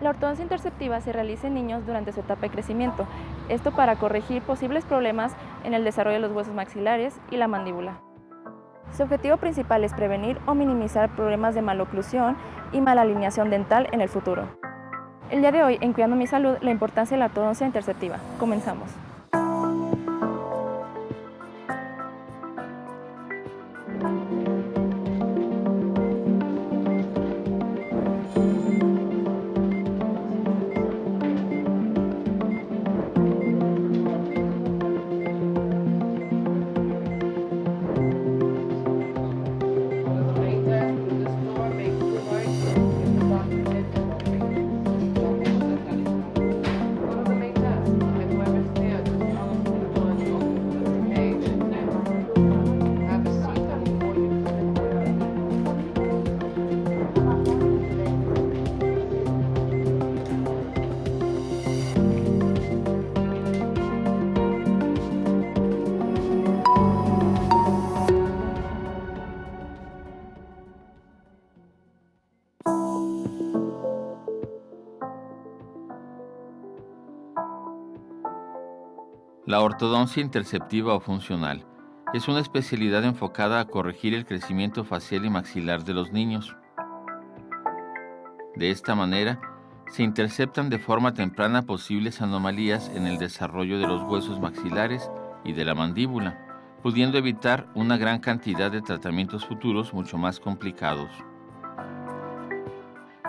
La ortodoncia interceptiva se realiza en niños durante su etapa de crecimiento, esto para corregir posibles problemas en el desarrollo de los huesos maxilares y la mandíbula. Su objetivo principal es prevenir o minimizar problemas de maloclusión y malalineación dental en el futuro. El día de hoy, en Cuidando mi Salud, la importancia de la ortodoncia interceptiva. Comenzamos. La ortodoncia interceptiva o funcional es una especialidad enfocada a corregir el crecimiento facial y maxilar de los niños. De esta manera, se interceptan de forma temprana posibles anomalías en el desarrollo de los huesos maxilares y de la mandíbula, pudiendo evitar una gran cantidad de tratamientos futuros mucho más complicados.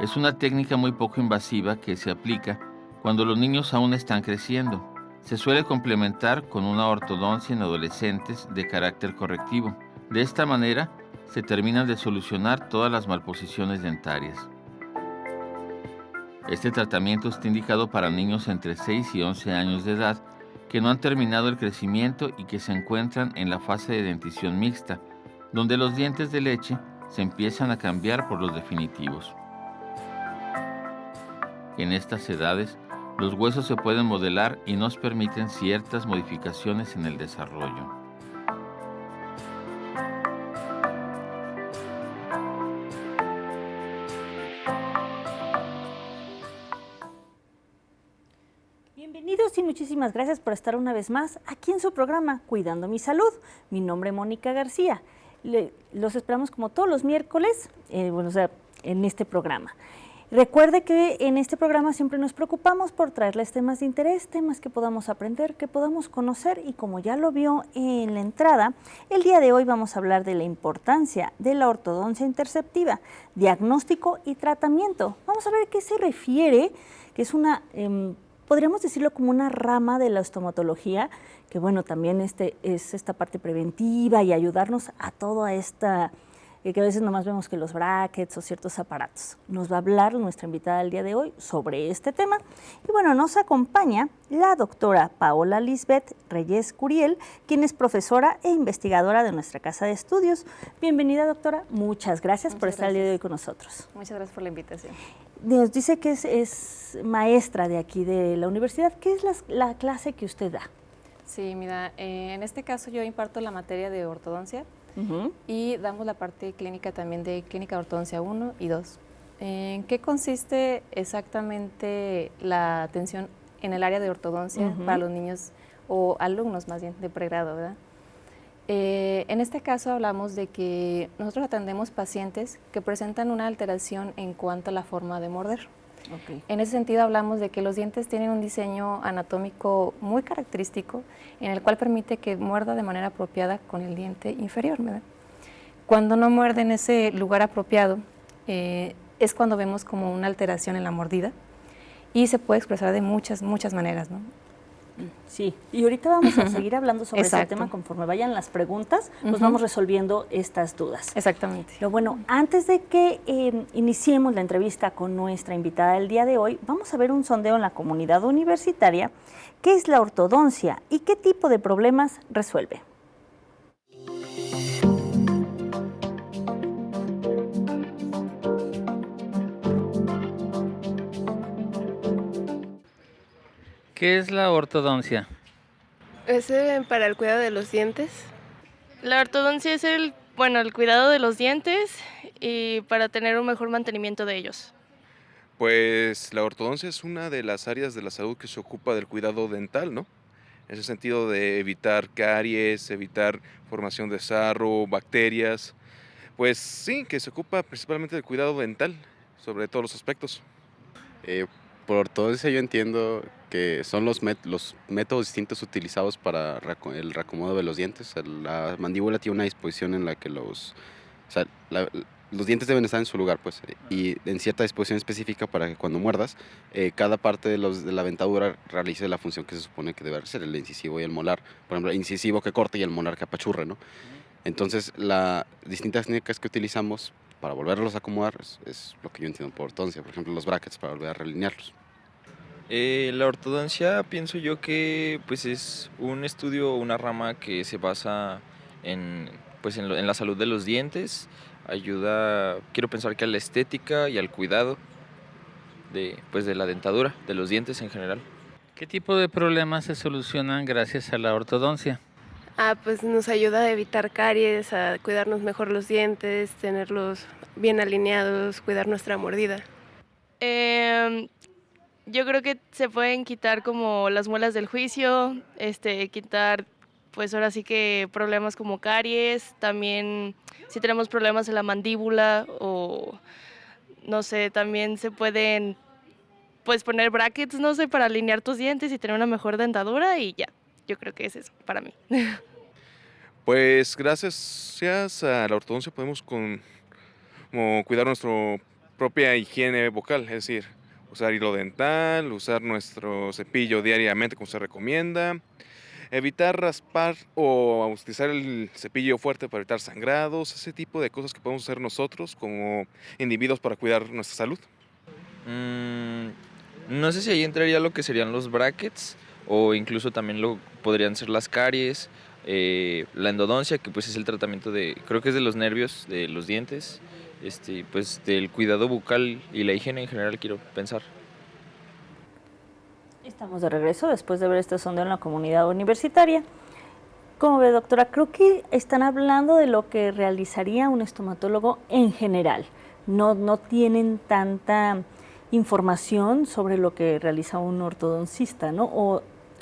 Es una técnica muy poco invasiva que se aplica cuando los niños aún están creciendo. Se suele complementar con una ortodoncia en adolescentes de carácter correctivo. De esta manera, se terminan de solucionar todas las malposiciones dentarias. Este tratamiento está indicado para niños entre 6 y 11 años de edad que no han terminado el crecimiento y que se encuentran en la fase de dentición mixta, donde los dientes de leche se empiezan a cambiar por los definitivos. En estas edades, los huesos se pueden modelar y nos permiten ciertas modificaciones en el desarrollo. Bienvenidos y muchísimas gracias por estar una vez más aquí en su programa Cuidando mi Salud. Mi nombre es Mónica García. Los esperamos como todos los miércoles en este programa. Recuerde que en este programa siempre nos preocupamos por traerles temas de interés, temas que podamos aprender, que podamos conocer, y como ya lo vio en la entrada, el día de hoy vamos a hablar de la importancia de la ortodoncia interceptiva, diagnóstico y tratamiento. Vamos a ver a qué se refiere, que es podríamos decirlo como una rama de la estomatología, que bueno, también es esta parte preventiva y ayudarnos a toda esta, que a veces nomás vemos que los brackets o ciertos aparatos. Nos va a hablar nuestra invitada el día de hoy sobre este tema. Y bueno, nos acompaña la doctora Paola Lisbeth Reyes Curiel, quien es profesora e investigadora de nuestra casa de estudios. Bienvenida, doctora. Muchas gracias por estar el día de hoy con nosotros. Muchas gracias por la invitación. Nos dice que es maestra de aquí de la universidad. ¿Qué es la clase que usted da? Sí, mira, en este caso yo imparto la materia de ortodoncia y damos la parte clínica también de clínica de ortodoncia 1 y 2. ¿En qué consiste exactamente la atención en el área de ortodoncia para los niños o alumnos más bien de pregrado, verdad? En este caso hablamos de que nosotros atendemos pacientes que presentan una alteración en cuanto a la forma de morder. Okay. En ese sentido hablamos de que los dientes tienen un diseño anatómico muy característico en el cual permite que muerda de manera apropiada con el diente inferior, ¿verdad? Cuando no muerde en ese lugar apropiado es cuando vemos como una alteración en la mordida y se puede expresar de muchas maneras, ¿no? Sí, y ahorita vamos a seguir hablando sobre ese tema conforme vayan las preguntas, nos vamos resolviendo estas dudas. Exactamente. Pero bueno, antes de que iniciemos la entrevista con nuestra invitada del día de hoy, vamos a ver un sondeo en la comunidad universitaria. ¿Qué es la ortodoncia y qué tipo de problemas resuelve? ¿Qué es la ortodoncia? Es para el cuidado de los dientes. La ortodoncia es el cuidado de los dientes y para tener un mejor mantenimiento de ellos. Pues la ortodoncia es una de las áreas de la salud que se ocupa del cuidado dental, ¿no? En ese sentido de evitar caries, evitar formación de sarro, bacterias. Pues sí, que se ocupa principalmente del cuidado dental, sobre todos los aspectos. Eh, por ortodoncia yo entiendo que son los métodos distintos utilizados para el reacomodo de los dientes. La mandíbula tiene una disposición en la que o sea, los dientes deben estar en su lugar, pues, y en cierta disposición específica para que cuando muerdas, cada parte de la dentadura realice la función que se supone que debe hacer, el incisivo y el molar. Por ejemplo, el incisivo que corte y el molar que apachurre, ¿no? Entonces, las distintas técnicas que utilizamos para volverlos a acomodar es lo que yo entiendo por ortodoncia. Por ejemplo, los brackets para volver a realinearlos. La ortodoncia pienso yo que pues es un estudio, una rama que se basa en la salud de los dientes, ayuda, quiero pensar que a la estética y al cuidado de la dentadura, de los dientes en general. ¿Qué tipo de problemas se solucionan gracias a la ortodoncia? Pues nos ayuda a evitar caries, a cuidarnos mejor los dientes, tenerlos bien alineados, cuidar nuestra mordida. Yo creo que se pueden quitar como las muelas del juicio, quitar pues ahora sí que problemas como caries, también si tenemos problemas en la mandíbula o no sé, también se pueden pues poner brackets, no sé, para alinear tus dientes y tener una mejor dentadura y ya, yo creo que es eso para mí. Pues gracias a la ortodoncia podemos como cuidar nuestra propia higiene vocal, es decir, usar hilo dental, usar nuestro cepillo diariamente como se recomienda, evitar raspar o utilizar el cepillo fuerte para evitar sangrados, ese tipo de cosas que podemos hacer nosotros como individuos para cuidar nuestra salud. No sé si ahí entraría lo que serían los brackets o incluso también podrían ser las caries, la endodoncia, que pues es el tratamiento creo que es de los nervios, de los dientes, pues del cuidado bucal y la higiene en general, quiero pensar. Estamos de regreso después de ver este sondeo en la comunidad universitaria. ¿Cómo ve, doctora? Creo que están hablando de lo que realizaría un estomatólogo en general. No tienen tanta información sobre lo que realiza un ortodoncista, ¿no?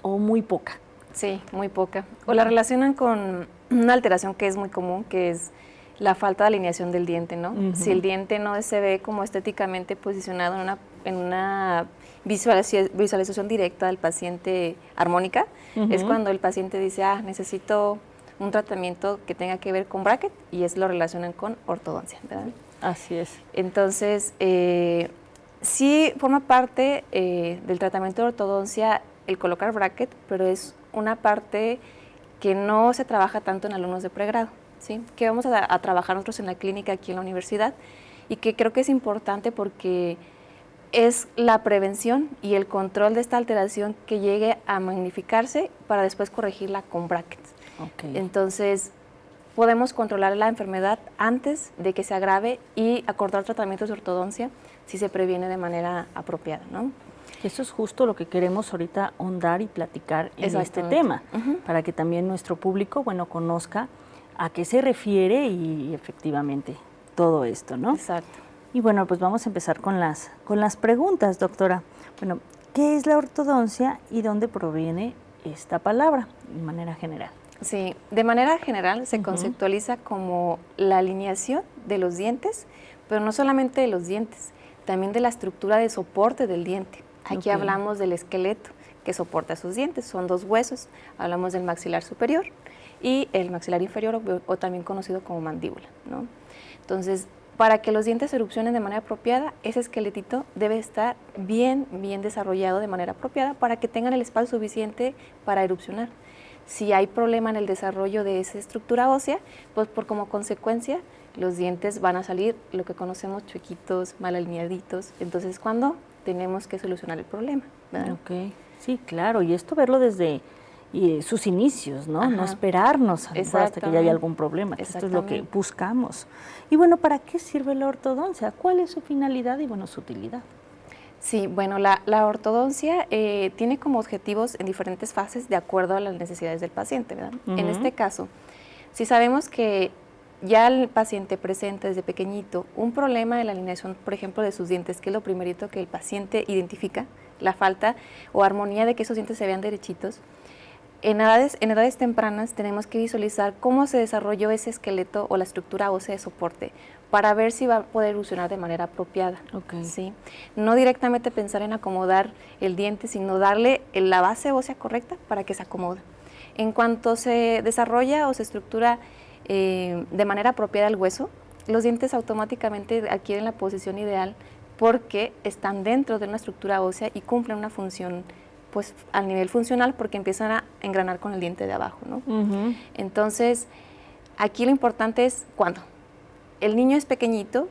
O muy poca. Sí, muy poca. O la relacionan con una alteración que es muy común, que es la falta de alineación del diente, ¿no? Si el diente no se ve como estéticamente posicionado en una visualización directa del paciente armónica, es cuando el paciente dice, necesito un tratamiento que tenga que ver con bracket, y es lo relacionan con ortodoncia, ¿verdad? Así es. Entonces, sí forma parte del tratamiento de ortodoncia el colocar bracket, pero es una parte que no se trabaja tanto en alumnos de pregrado, ¿sí? Que vamos a trabajar nosotros en la clínica aquí en la universidad, y que creo que es importante porque es la prevención y el control de esta alteración que llegue a magnificarse para después corregirla con brackets. Okay. Entonces, podemos controlar la enfermedad antes de que se agrave y acordar tratamientos de ortodoncia si se previene de manera apropiada, ¿no? Eso es justo lo que queremos ahorita ahondar y platicar en este tema, para que también nuestro público, conozca a qué se refiere y efectivamente todo esto, ¿no? Exacto. Y bueno, pues vamos a empezar con las preguntas, doctora. Bueno, ¿qué es la ortodoncia y dónde proviene esta palabra de manera general? Sí, de manera general se conceptualiza como la alineación de los dientes, pero no solamente de los dientes, también de la estructura de soporte del diente. Aquí hablamos del esqueleto que soporta sus dientes, son dos huesos, hablamos del maxilar superior y el maxilar inferior, o también conocido como mandíbula, ¿no? Entonces, para que los dientes erupcionen de manera apropiada, ese esqueletito debe estar bien desarrollado de manera apropiada para que tengan el espacio suficiente para erupcionar. Si hay problema en el desarrollo de esa estructura ósea, pues como consecuencia los dientes van a salir lo que conocemos chuequitos, mal alineaditos. Entonces, ¿cuándo tenemos que solucionar el problema? ¿Verdad? Ok, sí, claro, y esto verlo desde sus inicios, ¿no? No esperarnos a lo mejor hasta que ya haya algún problema, que esto es lo que buscamos. Y bueno, ¿para qué sirve la ortodoncia? ¿Cuál es su finalidad y su utilidad? Sí, bueno, la ortodoncia tiene como objetivos en diferentes fases de acuerdo a las necesidades del paciente, ¿verdad? En este caso, si sabemos que ya el paciente presenta desde pequeñito un problema en la alineación, por ejemplo, de sus dientes, que es lo primerito que el paciente identifica, la falta o armonía de que esos dientes se vean derechitos, en edades tempranas tenemos que visualizar cómo se desarrolló ese esqueleto o la estructura ósea de soporte para ver si va a poder evolucionar de manera apropiada. ¿Sí? No directamente pensar en acomodar el diente, sino darle la base ósea correcta para que se acomode. En cuanto se desarrolla o se estructura de manera apropiada el hueso, los dientes automáticamente adquieren la posición ideal porque están dentro de una estructura ósea y cumplen una función pues al nivel funcional porque empiezan a engranar con el diente de abajo, ¿no? Entonces, aquí lo importante es cuando el niño es pequeñito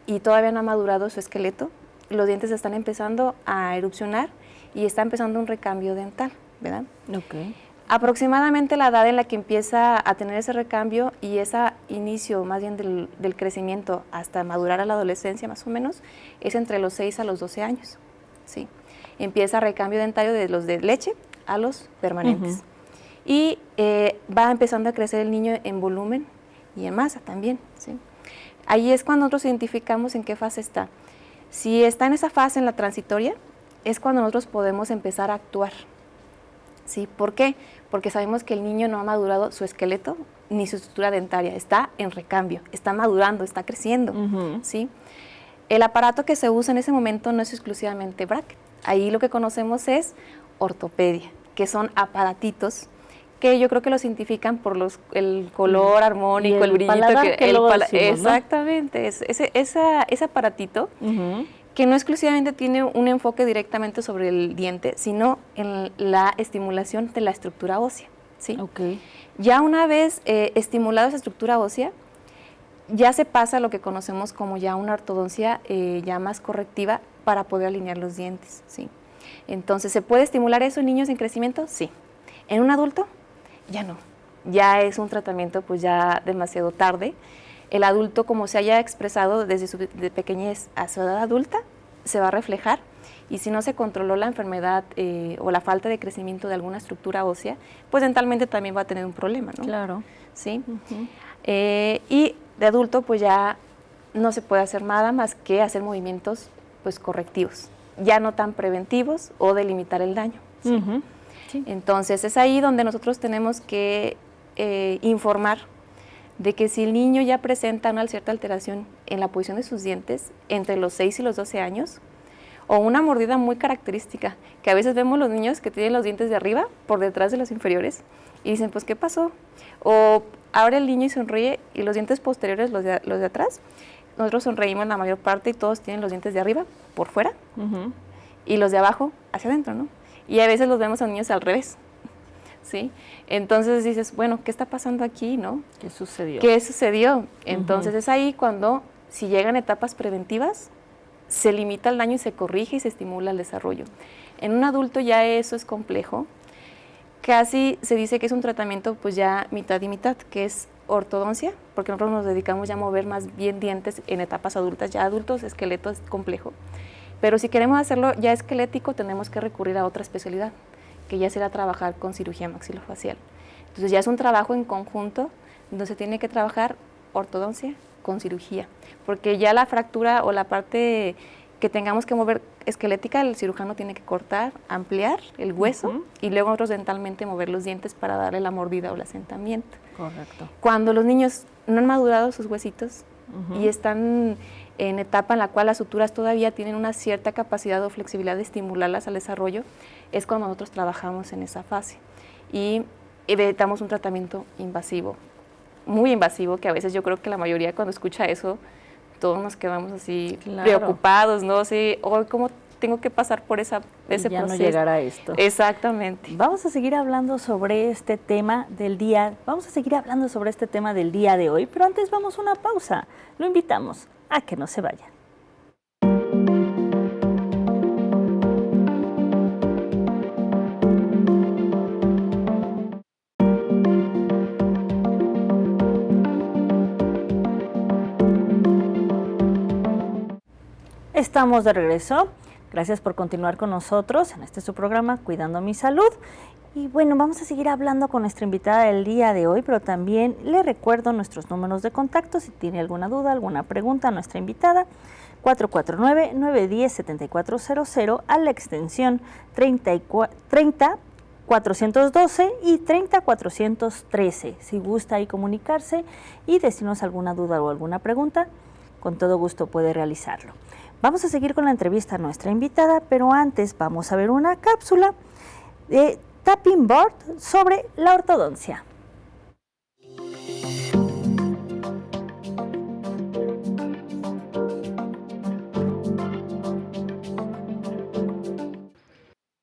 y todavía no ha madurado su esqueleto, los dientes están empezando a erupcionar y está empezando un recambio dental, ¿verdad? Aproximadamente la edad en la que empieza a tener ese recambio y ese inicio más bien del crecimiento hasta madurar a la adolescencia más o menos, es entre los 6 a los 12 años, ¿sí? Empieza recambio dentario de los de leche a los permanentes. Y va empezando a crecer el niño en volumen y en masa también, ¿sí? Ahí es cuando nosotros identificamos en qué fase está. Si está en esa fase, en la transitoria, es cuando nosotros podemos empezar a actuar, ¿sí? ¿Por qué? Porque sabemos que el niño no ha madurado su esqueleto ni su estructura dentaria, está en recambio, está madurando, está creciendo, ¿sí? El aparato que se usa en ese momento no es exclusivamente bracket. Ahí lo que conocemos es ortopedia, que son aparatitos que yo creo que los identifican por el color armónico, el brillito. Exactamente, ese aparatito que no exclusivamente tiene un enfoque directamente sobre el diente, sino en la estimulación de la estructura ósea, ¿sí? Ya una vez estimulada esa estructura ósea, ya se pasa a lo que conocemos como ya una ortodoncia ya más correctiva para poder alinear los dientes, ¿sí? Entonces, ¿se puede estimular eso en niños en crecimiento? Sí. ¿En un adulto? Ya no. Ya es un tratamiento pues ya demasiado tarde. El adulto, como se haya expresado desde su pequeñez a su edad adulta, se va a reflejar y si no se controló la enfermedad o la falta de crecimiento de alguna estructura ósea, pues dentalmente también va a tener un problema, ¿no? Claro. ¿Sí? Y de adulto pues ya no se puede hacer nada más que hacer movimientos pues correctivos, ya no tan preventivos o de limitar el daño, ¿sí? Sí. Entonces es ahí donde nosotros tenemos que informar de que si el niño ya presenta una cierta alteración en la posición de sus dientes entre los 6 y los 12 años, o una mordida muy característica, que a veces vemos los niños que tienen los dientes de arriba por detrás de los inferiores y dicen, pues, ¿qué pasó? O abre el niño y sonríe y los dientes posteriores, los de atrás, nosotros sonreímos la mayor parte y todos tienen los dientes de arriba por fuera y los de abajo hacia adentro, ¿no? Y a veces los vemos a niños al revés, ¿sí? Entonces dices, bueno, ¿qué está pasando aquí, no? ¿Qué sucedió? ¿Qué sucedió? Entonces es ahí cuando, si llegan etapas preventivas, se limita el daño y se corrige y se estimula el desarrollo. En un adulto ya eso es complejo. Casi se dice que es un tratamiento pues ya mitad y mitad, que es ortodoncia, porque nosotros nos dedicamos ya a mover más bien dientes en etapas adultas. Ya adultos, esqueleto es complejo. Pero si queremos hacerlo ya esquelético, tenemos que recurrir a otra especialidad, que ya será trabajar con cirugía maxilofacial. Entonces ya es un trabajo en conjunto, donde se tiene que trabajar ortodoncia con cirugía, porque ya la fractura o la parte que tengamos que mover esquelética, el cirujano tiene que cortar, ampliar el hueso y luego nosotros dentalmente mover los dientes para darle la mordida o el asentamiento. Correcto. Cuando los niños no han madurado sus huesitos y están en etapa en la cual las suturas todavía tienen una cierta capacidad o flexibilidad de estimularlas al desarrollo, es cuando nosotros trabajamos en esa fase y evitamos un tratamiento invasivo, muy invasivo, que a veces yo creo que la mayoría cuando escucha eso, todos nos quedamos así preocupados, ¿no? Sí, ¿cómo tengo que pasar por ese proceso? Ya no llegar a esto. Exactamente. Vamos a seguir hablando sobre este tema del día, de hoy, pero antes vamos a una pausa. Lo invitamos a que no se vaya. Estamos de regreso. Gracias por continuar con nosotros en este su programa Cuidando mi Salud. Y bueno, vamos a seguir hablando con nuestra invitada del día de hoy, pero también le recuerdo nuestros números de contacto si tiene alguna duda, alguna pregunta a nuestra invitada. 449-910-7400 a la extensión 30-412 y 30-413. Si gusta ahí comunicarse y decirnos alguna duda o alguna pregunta, con todo gusto puede realizarlo. Vamos a seguir con la entrevista a nuestra invitada, pero antes vamos a ver una cápsula de Tapping Board sobre la ortodoncia.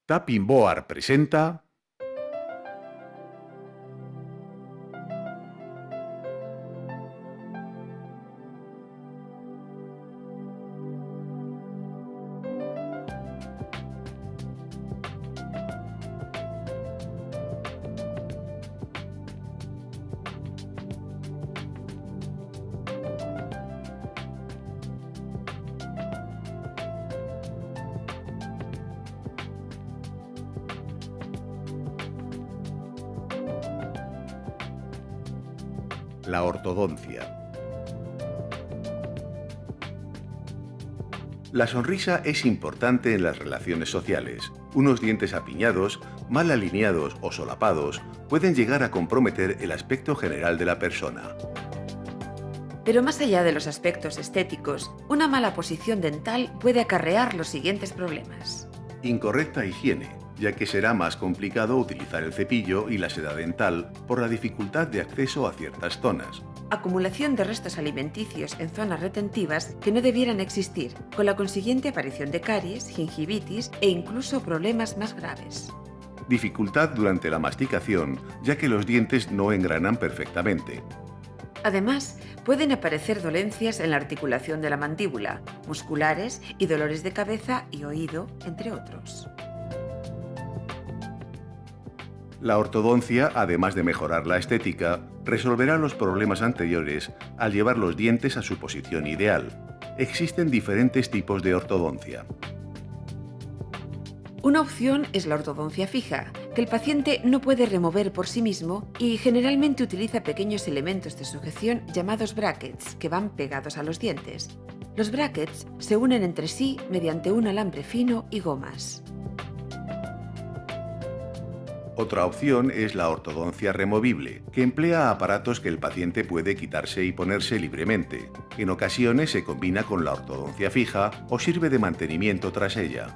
Tapping Board presenta la ortodoncia. La sonrisa es importante en las relaciones sociales. Unos dientes apiñados, mal alineados o solapados pueden llegar a comprometer el aspecto general de la persona. Pero más allá de los aspectos estéticos, una mala posición dental puede acarrear los siguientes problemas. Incorrecta higiene, ya que será más complicado utilizar el cepillo y la seda dental por la dificultad de acceso a ciertas zonas. Acumulación de restos alimenticios en zonas retentivas que no debieran existir, con la consiguiente aparición de caries, gingivitis e incluso problemas más graves. Dificultad durante la masticación, ya que los dientes no engranan perfectamente. Además, pueden aparecer dolencias en la articulación de la mandíbula, musculares y dolores de cabeza y oído, entre otros. La ortodoncia, además de mejorar la estética, resolverá los problemas anteriores al llevar los dientes a su posición ideal. Existen diferentes tipos de ortodoncia. Una opción es la ortodoncia fija, que el paciente no puede remover por sí mismo y generalmente utiliza pequeños elementos de sujeción llamados brackets que van pegados a los dientes. Los brackets se unen entre sí mediante un alambre fino y gomas. Otra opción es la ortodoncia removible, que emplea aparatos que el paciente puede quitarse y ponerse libremente. En ocasiones se combina con la ortodoncia fija o sirve de mantenimiento tras ella.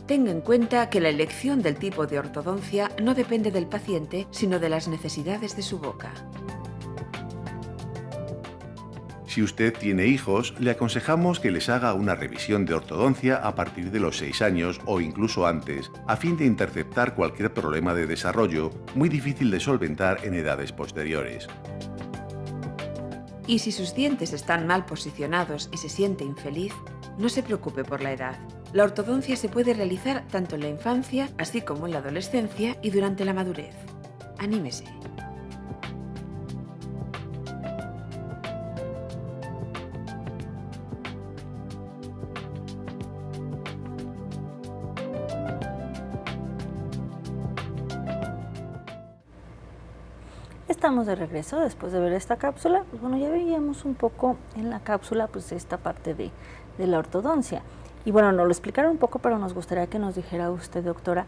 Tenga en cuenta que la elección del tipo de ortodoncia no depende del paciente, sino de las necesidades de su boca. Si usted tiene hijos, le aconsejamos que les haga una revisión de ortodoncia a partir de los 6 años o incluso antes, a fin de interceptar cualquier problema de desarrollo muy difícil de solventar en edades posteriores. Y si sus dientes están mal posicionados y se siente infeliz, no se preocupe por la edad. La ortodoncia se puede realizar tanto en la infancia, así como en la adolescencia y durante la madurez. Anímese. Estamos de regreso después de ver esta cápsula. Pues bueno, ya veíamos un poco en la cápsula pues esta parte de la ortodoncia. Y bueno, nos lo explicaron un poco, pero nos gustaría que nos dijera usted, doctora,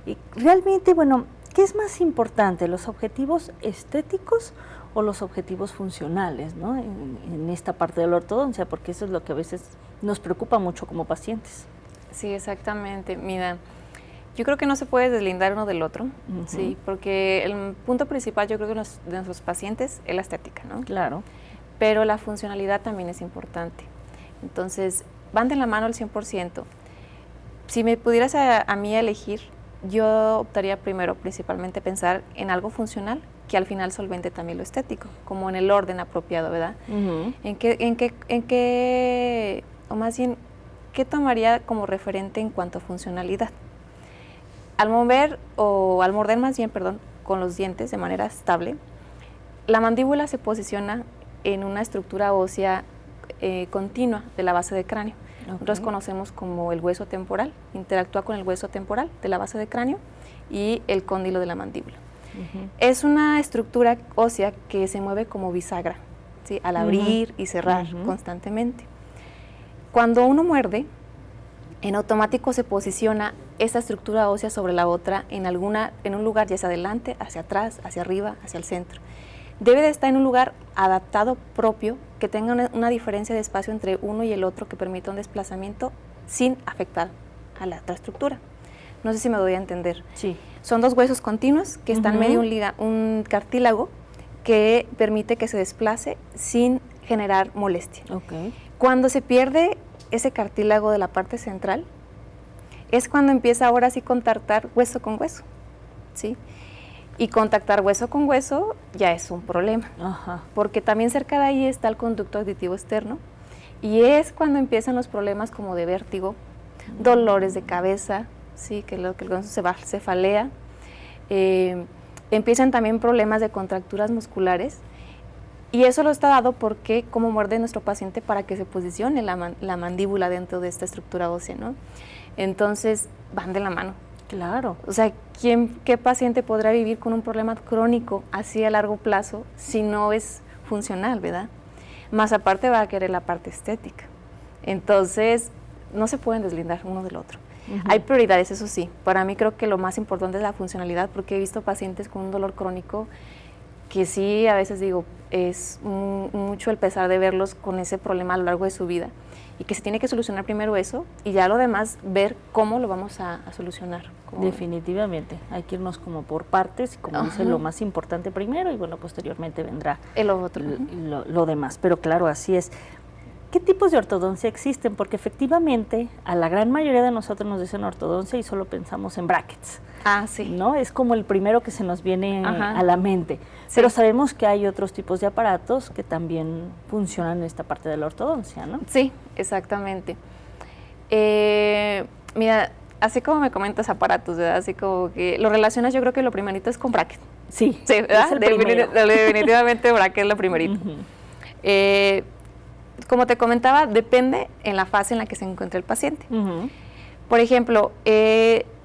y realmente, bueno, ¿qué es más importante, los objetivos estéticos o los objetivos funcionales, ¿no? en esta parte de la ortodoncia? Porque eso es lo que a veces nos preocupa mucho como pacientes. Sí, exactamente. Mira, yo creo que no se puede deslindar uno del otro, sí, porque el punto principal yo creo que de nuestros pacientes es la estética, ¿no? Claro. Pero la funcionalidad también es importante. Entonces, van de la mano al 100%. Si me pudieras a mí elegir, yo optaría primero principalmente pensar en algo funcional que al final solvente también lo estético, como en el orden apropiado, ¿verdad? En qué, o más bien, ¿qué tomaría como referente en cuanto a funcionalidad? Al morder más bien, con los dientes de manera estable, la mandíbula se posiciona en una estructura ósea continua de la base del cráneo. Nosotros conocemos como el hueso temporal, interactúa con el hueso temporal de la base del cráneo y el cóndilo de la mandíbula. Es una estructura ósea que se mueve como bisagra, ¿sí? Al abrir y cerrar constantemente. Cuando uno muerde, en automático se posiciona esa estructura ósea sobre la otra en un lugar, ya sea adelante, hacia atrás, hacia arriba, hacia el centro. Debe de estar en un lugar adaptado propio, que tenga una diferencia de espacio entre uno y el otro que permita un desplazamiento sin afectar a la otra estructura. No sé si me doy a entender. Sí. Son dos huesos continuos que están medio un cartílago que permite que se desplace sin generar molestia. Cuando se pierde ese cartílago de la parte central, es cuando empieza ahora sí contactar hueso con hueso, ¿sí? Y contactar hueso con hueso ya es un problema, porque también cerca de ahí está el conducto auditivo externo, y es cuando empiezan los problemas como de vértigo, dolores de cabeza, ¿sí? Que el hueso se cefalea, empiezan también problemas de contracturas musculares, y eso lo está dado porque cómo muerde nuestro paciente para que se posicione la mandíbula dentro de esta estructura ósea, ¿no? Entonces van de la mano. Claro. O sea, ¿qué paciente podrá vivir con un problema crónico así a largo plazo si no es funcional, verdad? Más aparte va a querer la parte estética. Entonces, no se pueden deslindar uno del otro. Hay prioridades, eso sí. Para mí creo que lo más importante es la funcionalidad, porque he visto pacientes con un dolor crónico que sí, a veces digo, es mucho el pesar de verlos con ese problema a lo largo de su vida, y que se tiene que solucionar primero eso y ya lo demás ver cómo lo vamos a solucionar. Definitivamente, hay que irnos como por partes y como dice, lo más importante primero y bueno, posteriormente vendrá el otro. Lo demás, pero claro, así es. ¿Qué tipos de ortodoncia existen? Porque efectivamente a la gran mayoría de nosotros nos dicen ortodoncia y solo pensamos en brackets. Sí. ¿No? Es como el primero que se nos viene a la mente. Sí. Pero sabemos que hay otros tipos de aparatos que también funcionan en esta parte de la ortodoncia, ¿no? Sí, exactamente. Mira, así como me comentas aparatos, ¿verdad? Así como que lo relacionas, yo creo que lo primerito es con bracket. Sí, ¿verdad? es el primero. Definitivamente bracket es lo primerito. Como te comentaba, depende en la fase en la que se encuentra el paciente. Por ejemplo,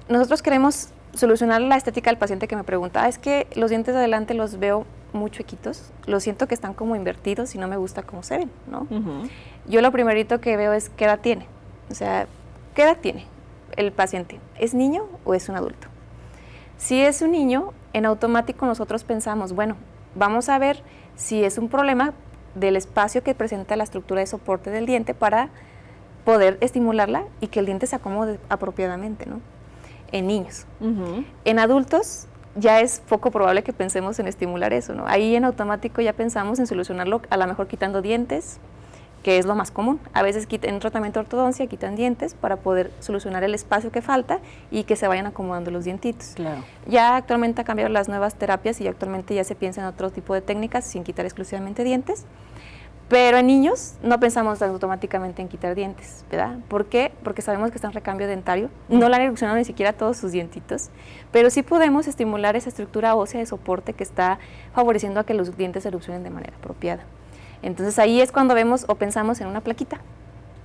nosotros queremos solucionar la estética del paciente que me pregunta, es que los dientes de adelante los veo muy chuequitos, los siento que están como invertidos y no me gusta cómo se ven, ¿no? Yo lo primerito que veo es qué edad tiene, o sea, ¿qué edad tiene el paciente? ¿Es niño o es un adulto? Si es un niño, en automático nosotros pensamos, bueno, vamos a ver si es un problema del espacio que presenta la estructura de soporte del diente para poder estimularla y que el diente se acomode apropiadamente, ¿no? En niños. En adultos ya es poco probable que pensemos en estimular eso, ¿no? Ahí en automático ya pensamos en solucionarlo, a lo mejor quitando dientes, que es lo más común. A veces en tratamiento de ortodoncia quitan dientes para poder solucionar el espacio que falta y que se vayan acomodando los dientitos. Claro. Ya actualmente han cambiado las nuevas terapias y actualmente ya se piensa en otro tipo de técnicas sin quitar exclusivamente dientes. Pero en niños no pensamos automáticamente en quitar dientes, ¿verdad? ¿Por qué? Porque sabemos que está en recambio dentario, no le han erupcionado ni siquiera todos sus dientitos, pero sí podemos estimular esa estructura ósea de soporte que está favoreciendo a que los dientes erupcionen de manera apropiada. Entonces ahí es cuando vemos o pensamos en una plaquita,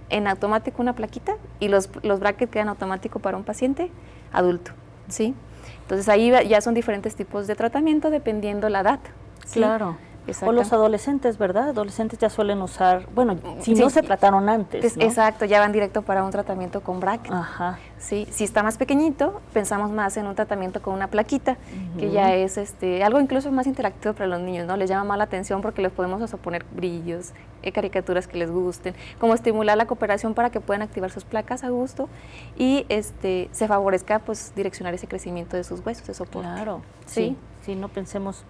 en automático una plaquita, y los brackets quedan automático para un paciente adulto, ¿sí? Entonces ahí ya son diferentes tipos de tratamiento dependiendo la edad, ¿sí? Claro. O los adolescentes, ¿verdad? Adolescentes ya suelen usar, bueno, si sí, no se trataron antes, ¿no? Exacto, ya van directo para un tratamiento con bracket. Sí, si está más pequeñito, pensamos más en un tratamiento con una plaquita, que ya es algo incluso más interactivo para los niños, ¿no? Les llama más la atención porque les podemos hasta poner brillos, caricaturas que les gusten, como estimular la cooperación para que puedan activar sus placas a gusto y se favorezca pues direccionar ese crecimiento de sus huesos de soporte. Claro, sí, no pensemos.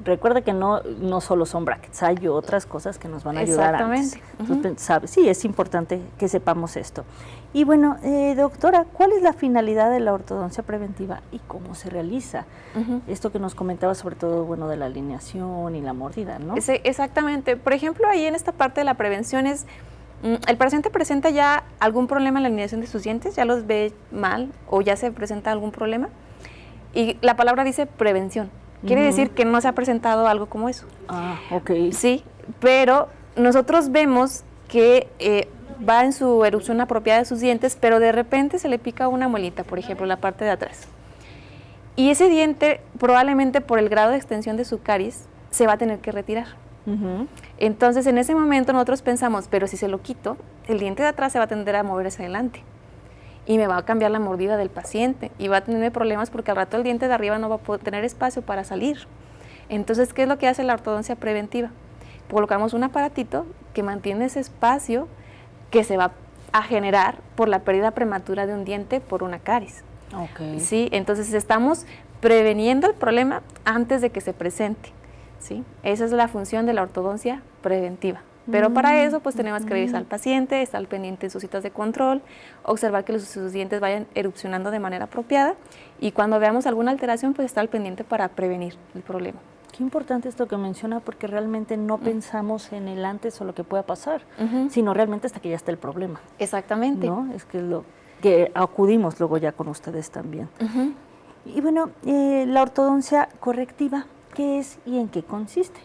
Recuerda que no solo son brackets, hay otras cosas que nos van a ayudar antes. Entonces, sí, es importante que sepamos esto. Y bueno, doctora, ¿cuál es la finalidad de la ortodoncia preventiva y cómo se realiza? Esto que nos comentaba sobre todo, bueno, de la alineación y la mordida, ¿no? Sí, exactamente. Por ejemplo, ahí en esta parte de la prevención es, el paciente presenta ya algún problema en la alineación de sus dientes, ya los ve mal o ya se presenta algún problema, y la palabra dice prevención. Quiere decir que no se ha presentado algo como eso. Ok. Sí, pero nosotros vemos que va en su erupción apropiada de sus dientes, pero de repente se le pica una muelita, por ejemplo, la parte de atrás. Y ese diente, probablemente por el grado de extensión de su caries, se va a tener que retirar. Entonces, en ese momento nosotros pensamos, pero si se lo quito, el diente de atrás se va a tender a mover hacia adelante y me va a cambiar la mordida del paciente y va a tener problemas porque al rato el diente de arriba no va a poder tener espacio para salir. Entonces, ¿qué es lo que hace la ortodoncia preventiva? Colocamos un aparatito que mantiene ese espacio que se va a generar por la pérdida prematura de un diente por una caries. ¿Sí? Entonces, estamos preveniendo el problema antes de que se presente. ¿Sí? Esa es la función de la ortodoncia preventiva. Pero para eso pues tenemos que revisar al paciente, estar pendiente de sus citas de control, observar que sus dientes vayan erupcionando de manera apropiada y cuando veamos alguna alteración pues estar al pendiente para prevenir el problema. Qué importante esto que menciona porque realmente no pensamos en el antes o lo que pueda pasar, sino realmente hasta que ya está el problema. Exactamente. ¿No? Es que lo que acudimos luego ya con ustedes también. Y bueno, la ortodoncia correctiva, ¿qué es y en qué consiste?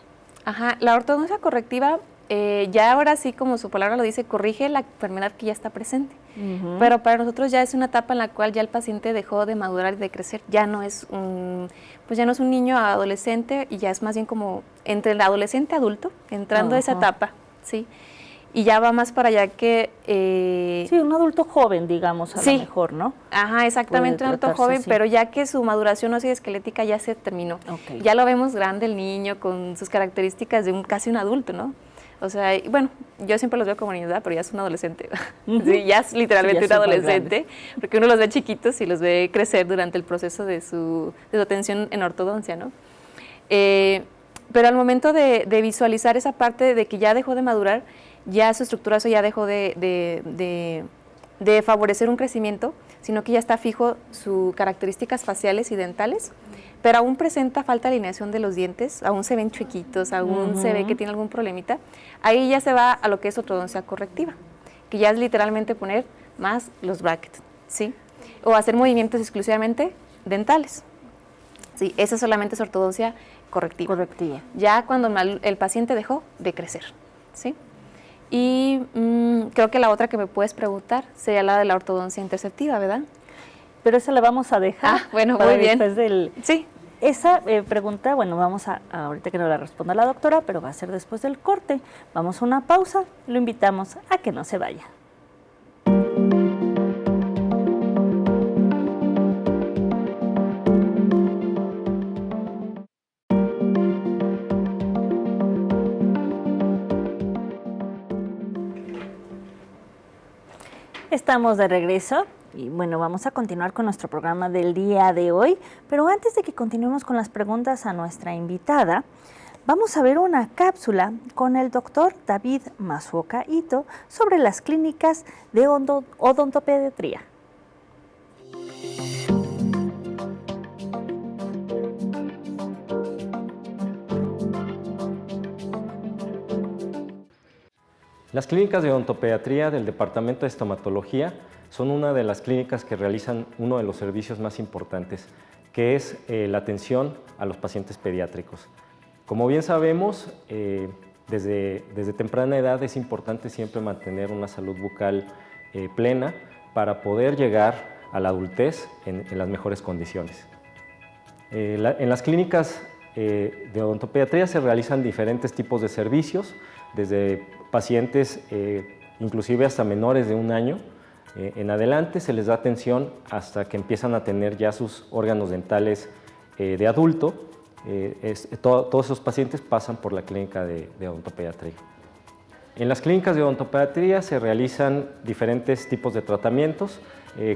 La ortodoncia correctiva, ya ahora sí, como su palabra lo dice, corrige la enfermedad que ya está presente. Pero para nosotros ya es una etapa en la cual ya el paciente dejó de madurar y de crecer. Ya no es un niño adolescente y ya es más bien como entre el adolescente y adulto, entrando a esa etapa, ¿sí? Y ya va más para allá que... sí, un adulto joven, digamos, a lo mejor, ¿no? Exactamente, un adulto joven, pero ya que su maduración óseo-esquelética ya se terminó. Ya lo vemos grande el niño con sus características de casi un adulto, ¿no? O sea, bueno, yo siempre los veo como niños, pero ya es un adolescente. Sí, ya es literalmente un adolescente, porque uno los ve chiquitos y los ve crecer durante el proceso de su atención en ortodoncia, ¿no? Pero al momento de visualizar esa parte de que ya dejó de madurar, ya su estructura ósea ya dejó de favorecer un crecimiento, sino que ya está fijo sus características faciales y dentales, pero aún presenta falta de alineación de los dientes, aún se ven chuequitos, aún se ve que tiene algún problemita. Ahí ya se va a lo que es ortodoncia correctiva, que ya es literalmente poner más los brackets, ¿sí? O hacer movimientos exclusivamente dentales. Sí, esa solamente es ortodoncia correctiva. Ya cuando el paciente dejó de crecer, ¿sí? Y creo que la otra que me puedes preguntar sería la de la ortodoncia interceptiva, ¿verdad? Pero esa la vamos a dejar. Bueno, muy bien. Sí. Esa pregunta, bueno, vamos a ahorita que nos la responda la doctora, pero va a ser después del corte. Vamos a una pausa, lo invitamos a que no se vaya. Estamos de regreso y bueno, vamos a continuar con nuestro programa del día de hoy, pero antes de que continuemos con las preguntas a nuestra invitada, vamos a ver una cápsula con el doctor David Masuoka Ito sobre las clínicas de odontopediatría. Las clínicas de odontopediatría del Departamento de Estomatología son una de las clínicas que realizan uno de los servicios más importantes, que es la atención a los pacientes pediátricos. Como bien sabemos, desde temprana edad es importante siempre mantener una salud bucal plena para poder llegar a la adultez en las mejores condiciones. En las clínicas de odontopediatría se realizan diferentes tipos de servicios, desde pacientes inclusive hasta menores de 1 año en adelante, se les da atención hasta que empiezan a tener ya sus órganos dentales de adulto. Todos esos pacientes pasan por la clínica de odontopediatría. En las clínicas de odontopediatría se realizan diferentes tipos de tratamientos,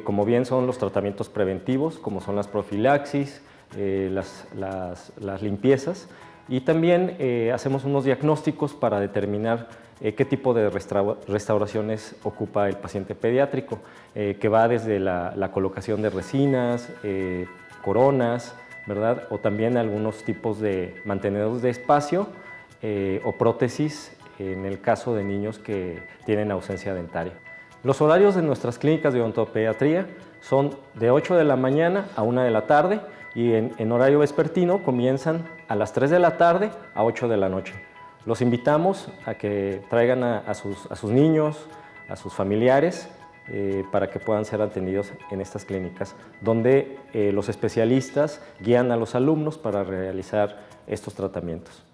como bien son los tratamientos preventivos, como son las profilaxis, las limpiezas, y también hacemos unos diagnósticos para determinar qué tipo de restauraciones ocupa el paciente pediátrico, que va desde la colocación de resinas, coronas, ¿verdad? O también algunos tipos de mantenedores de espacio o prótesis en el caso de niños que tienen ausencia dentaria. Los horarios de nuestras clínicas de odontopediatría son de 8 de la mañana a 1 de la tarde y en horario vespertino comienzan a las 3 de la tarde a 8 de la noche. Los invitamos a que traigan a sus niños, a sus familiares para que puedan ser atendidos en estas clínicas, donde los especialistas guían a los alumnos para realizar estos tratamientos.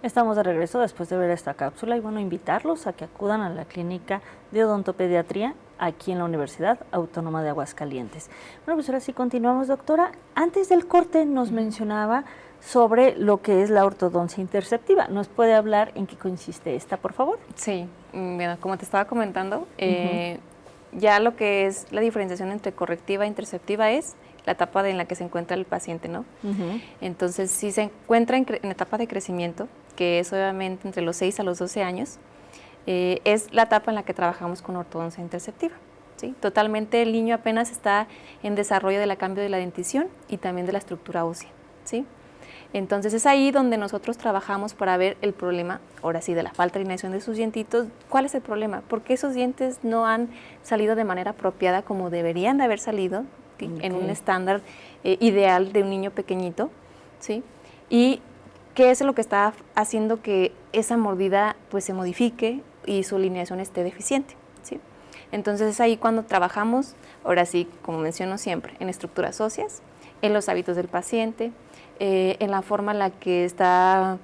Estamos de regreso después de ver esta cápsula y bueno, invitarlos a que acudan a la clínica de odontopediatría aquí en la Universidad Autónoma de Aguascalientes. Bueno, pues ahora sí continuamos, doctora. Antes del corte nos mencionaba sobre lo que es la ortodoncia interceptiva. ¿Nos puede hablar en qué consiste esta, por favor? Sí, mira, como te estaba comentando, ya lo que es la diferenciación entre correctiva e interceptiva es la etapa en la que se encuentra el paciente, ¿no? Entonces, si se encuentra en etapa de crecimiento, que es obviamente entre los 6 a los 12 años, es la etapa en la que trabajamos con ortodoncia interceptiva, ¿sí? Totalmente el niño apenas está en desarrollo del cambio de la dentición y también de la estructura ósea, ¿sí? Entonces es ahí donde nosotros trabajamos para ver el problema, ahora sí, de la falta de alineación de sus dientitos. ¿Cuál es el problema? ¿Por qué esos dientes no han salido de manera apropiada como deberían de haber salido en un estándar ideal de un niño pequeñito, ¿sí? Y qué es lo que está haciendo que esa mordida pues se modifique y su alineación esté deficiente, ¿sí? Entonces es ahí cuando trabajamos, ahora sí, como menciono siempre, en estructuras óseas, en los hábitos del paciente, en la forma en la que está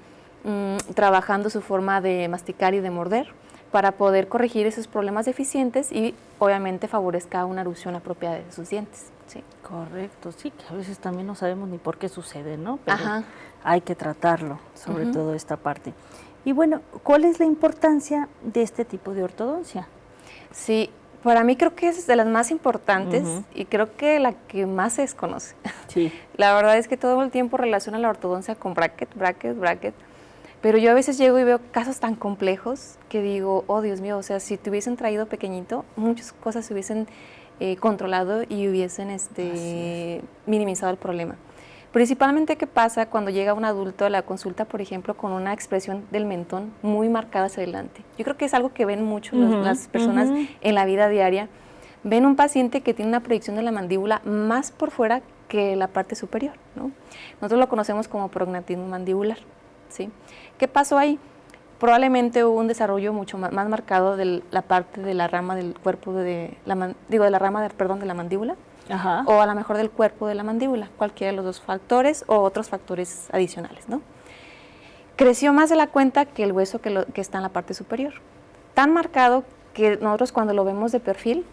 trabajando su forma de masticar y de morder, para poder corregir esos problemas deficientes y obviamente favorezca una erucción apropiada de sus dientes. Sí. Correcto, sí, que a veces también no sabemos ni por qué sucede, ¿no? Pero hay que tratarlo, sobre todo esta parte. Y bueno, ¿cuál es la importancia de este tipo de ortodoncia? Sí, para mí creo que es de las más importantes y creo que la que más se desconoce. Sí. La verdad es que todo el tiempo relaciona la ortodoncia con bracket, pero yo a veces llego y veo casos tan complejos que digo, oh Dios mío, o sea, si te hubiesen traído pequeñito, muchas cosas se hubiesen controlado y hubiesen minimizado el problema. Principalmente, ¿qué pasa cuando llega un adulto a la consulta, por ejemplo, con una expresión del mentón muy marcada hacia adelante? Yo creo que es algo que ven mucho las personas en la vida diaria. Ven un paciente que tiene una proyección de la mandíbula más por fuera que la parte superior, ¿no? Nosotros lo conocemos como prognatismo mandibular, ¿sí? ¿Qué pasó ahí? Probablemente hubo un desarrollo mucho más marcado de la parte de la rama del cuerpo de la mandíbula, o a lo mejor del cuerpo de la mandíbula, cualquiera de los dos factores o otros factores adicionales, ¿no? Creció más de la cuenta que el hueso que está en la parte superior. Tan marcado que nosotros cuando lo vemos de perfil,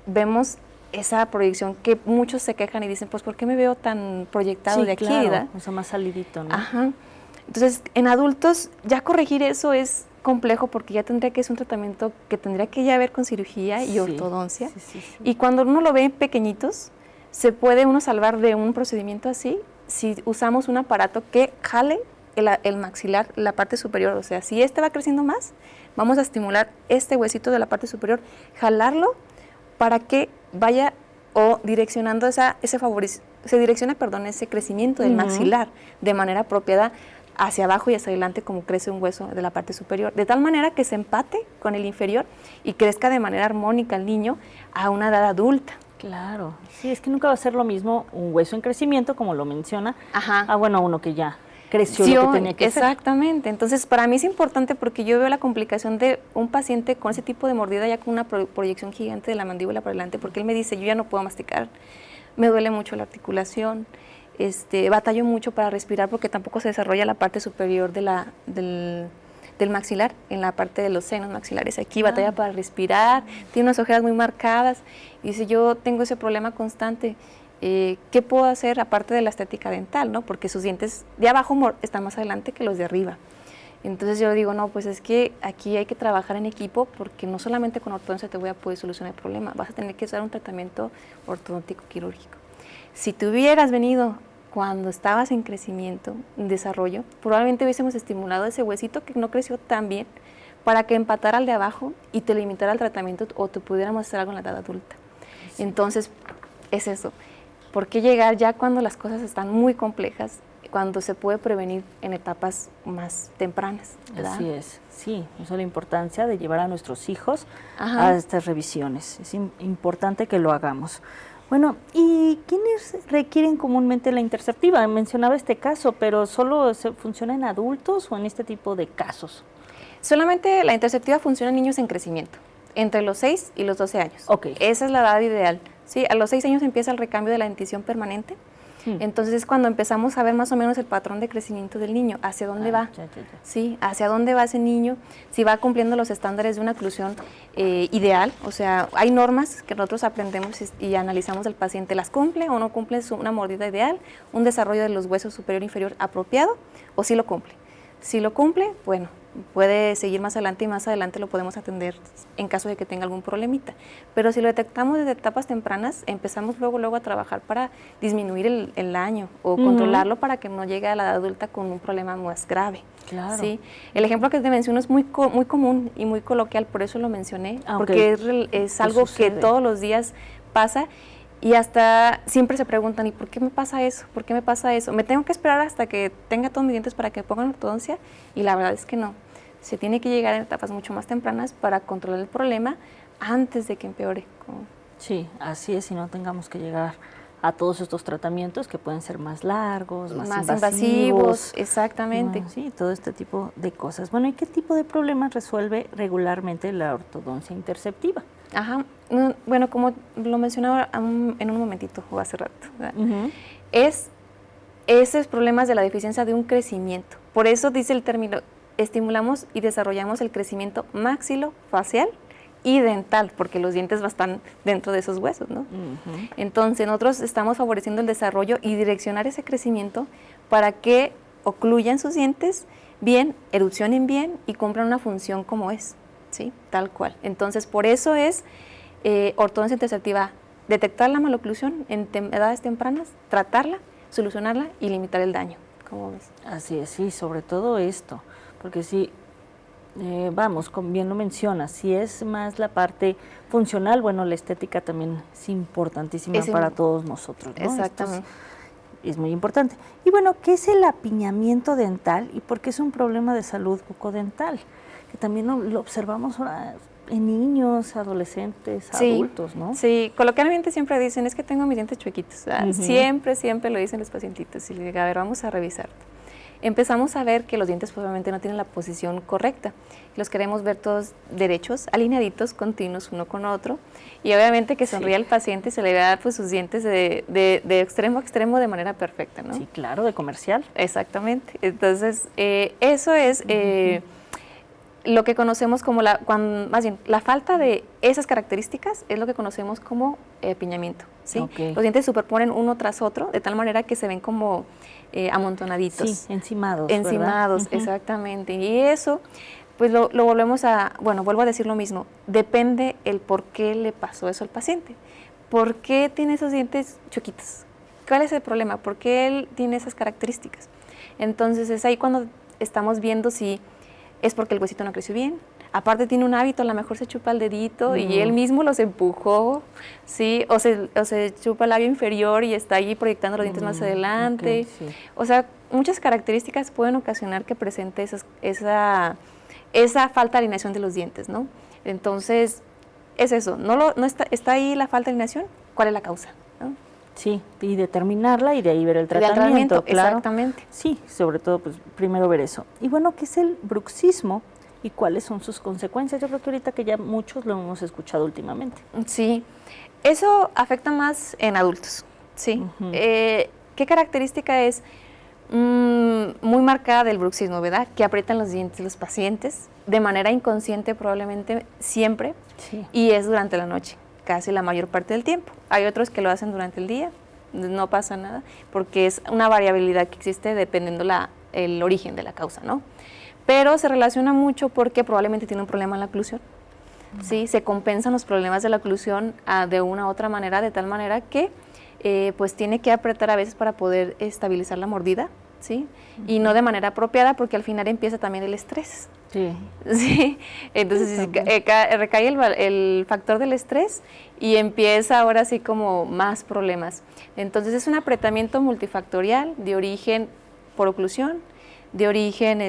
vemos esa proyección que muchos se quejan y dicen, pues, ¿por qué me veo tan proyectado de aquí? Claro, o sea, más salidito, ¿no? Entonces, en adultos ya corregir eso es complejo porque ya tendría que ser un tratamiento que tendría que ya ver con cirugía y ortodoncia. Y cuando uno lo ve en pequeñitos, se puede uno salvar de un procedimiento así si usamos un aparato que jale el maxilar, la parte superior. O sea, si este va creciendo más, vamos a estimular este huesito de la parte superior, jalarlo para que vaya direccionando ese crecimiento del maxilar de manera apropiada hacia abajo y hacia adelante como crece un hueso de la parte superior, de tal manera que se empate con el inferior y crezca de manera armónica el niño a una edad adulta. Claro, sí, es que nunca va a ser lo mismo un hueso en crecimiento, como lo menciona, uno que ya creció lo que tenía que ser. Exactamente, entonces para mí es importante porque yo veo la complicación de un paciente con ese tipo de mordida ya con una proyección gigante de la mandíbula para adelante, porque él me dice, yo ya no puedo masticar, me duele mucho la articulación, batallo mucho para respirar porque tampoco se desarrolla la parte superior del maxilar, en la parte de los senos maxilares. Aquí batalla para respirar, tiene unas ojeras muy marcadas y dice, yo tengo ese problema constante. ¿Qué puedo hacer aparte de la estética dental, ¿no? Porque sus dientes de abajo están más adelante que los de arriba. Entonces yo digo, no, pues es que aquí hay que trabajar en equipo porque no solamente con ortodoncia te voy a poder solucionar el problema, vas a tener que usar un tratamiento ortodóntico quirúrgico. Si tú hubieras venido cuando estabas en crecimiento, en desarrollo, probablemente hubiésemos estimulado ese huesito que no creció tan bien para que empatara al de abajo y te limitara el tratamiento o te pudiéramos hacer algo en la edad adulta. Entonces, es eso. ¿Por qué llegar ya cuando las cosas están muy complejas, cuando se puede prevenir en etapas más tempranas, ¿verdad? Así es, sí, esa es la importancia de llevar a nuestros hijos a estas revisiones. Es importante que lo hagamos. Bueno, ¿y quiénes requieren comúnmente la interceptiva? Mencionaba este caso, pero ¿solo funciona en adultos o en este tipo de casos? Solamente la interceptiva funciona en niños en crecimiento, entre los 6 y los 12 años. Ok. Esa es la edad ideal. ¿Sí? A los 6 años empieza el recambio de la dentición permanente. Entonces es cuando empezamos a ver más o menos el patrón de crecimiento del niño, hacia dónde va, ¿sí? Hacia dónde va ese niño, si va cumpliendo los estándares de una oclusión ideal. O sea, hay normas que nosotros aprendemos y analizamos del paciente, ¿las cumple o no cumple una mordida ideal, un desarrollo de los huesos superior e inferior apropiado, o si lo cumple? Si lo cumple, bueno, puede seguir más adelante y más adelante lo podemos atender en caso de que tenga algún problemita. Pero si lo detectamos desde etapas tempranas, empezamos luego a trabajar para disminuir el daño o controlarlo para que no llegue a la edad adulta con un problema más grave. Claro. ¿Sí? El ejemplo que te menciono es muy común y muy coloquial, por eso lo mencioné, porque es algo que todos los días pasa. Y hasta siempre se preguntan, ¿y por qué me pasa eso? ¿Por qué me pasa eso? ¿Me tengo que esperar hasta que tenga todos mis dientes para que me pongan ortodoncia? Y la verdad es que no. Se tiene que llegar en etapas mucho más tempranas para controlar el problema antes de que empeore. Sí, así es, y no tengamos que llegar a todos estos tratamientos que pueden ser más largos, más invasivos. Exactamente. Sí, todo este tipo de cosas. Bueno, ¿y qué tipo de problemas resuelve regularmente la ortodoncia interceptiva? Ajá, bueno, como lo mencionaba en un momentito o hace rato, es esos problemas de la deficiencia de un crecimiento. Por eso dice el término, estimulamos y desarrollamos el crecimiento maxilofacial y dental, porque los dientes están dentro de esos huesos, ¿no? Entonces, nosotros estamos favoreciendo el desarrollo y direccionar ese crecimiento para que ocluyan sus dientes bien, erupcionen bien y cumplan una función como es. ¿Sí? Tal cual. Entonces, por eso es ortodoncia interceptiva, detectar la maloclusión en edades tempranas, tratarla, solucionarla y limitar el daño. ¿Cómo ves? Así es, sí, sobre todo esto, porque si, vamos, como bien lo mencionas, si es más la parte funcional, bueno, la estética también es importantísima para todos nosotros, ¿no? Exactamente. Es muy importante. Y bueno, ¿qué es el apiñamiento dental y por qué es un problema de salud bucodental? Que también lo observamos ahora en niños, adolescentes, adultos, ¿no? Sí, coloquialmente siempre dicen, es que tengo mis dientes chuequitos. Siempre lo dicen los pacientitos. Y le digo, a ver, vamos a revisar. Empezamos a ver que los dientes probablemente no tienen la posición correcta. Los queremos ver todos derechos, alineaditos, continuos uno con otro. Y obviamente que sonríe al paciente y se le vea pues, sus dientes de extremo a extremo de manera perfecta, ¿no? Sí, claro, de comercial. Exactamente. Entonces, eso es... lo que conocemos como más bien, la falta de esas características es lo que conocemos como apiñamiento, ¿sí? Los dientes se superponen uno tras otro de tal manera que se ven como amontonaditos. Sí, encimados, Encimados, exactamente. Y eso, pues lo volvemos a, bueno, vuelvo a decir lo mismo, depende el por qué le pasó eso al paciente. ¿Por qué tiene esos dientes chuequitos? ¿Cuál es el problema? ¿Por qué él tiene esas características? Entonces es ahí cuando estamos viendo si es porque el huesito no creció bien. Aparte tiene un hábito, a lo mejor se chupa el dedito y él mismo los empujó, ¿sí? O se chupa el labio inferior y está ahí proyectando los dientes más adelante. O sea, muchas características pueden ocasionar que presente esa falta de alineación de los dientes, ¿no? Entonces, es eso, está ahí la falta de alineación, ¿cuál es la causa? ¿No? Sí, y determinarla y de ahí ver el tratamiento, claro. Exactamente. Sí, sobre todo, pues primero ver eso. Y bueno, ¿qué es el bruxismo y cuáles son sus consecuencias? Yo creo que ahorita que ya muchos lo hemos escuchado últimamente. Sí, eso afecta más en adultos, sí. ¿Qué característica es muy marcada del bruxismo, verdad? Que aprietan los dientes los pacientes de manera inconsciente probablemente siempre y es durante la noche. Casi la mayor parte del tiempo. Hay otros que lo hacen durante el día, no pasa nada, porque es una variabilidad que existe dependiendo el origen de la causa, ¿no? Pero se relaciona mucho porque probablemente tiene un problema en la oclusión, ¿sí? Se compensan los problemas de la oclusión de una u otra manera, de tal manera que pues tiene que apretar a veces para poder estabilizar la mordida, ¿sí? Y no de manera apropiada porque al final empieza también el estrés. Sí, entonces recae el factor del estrés y empieza ahora sí como más problemas. Entonces es un apretamiento multifactorial de origen por oclusión, de origen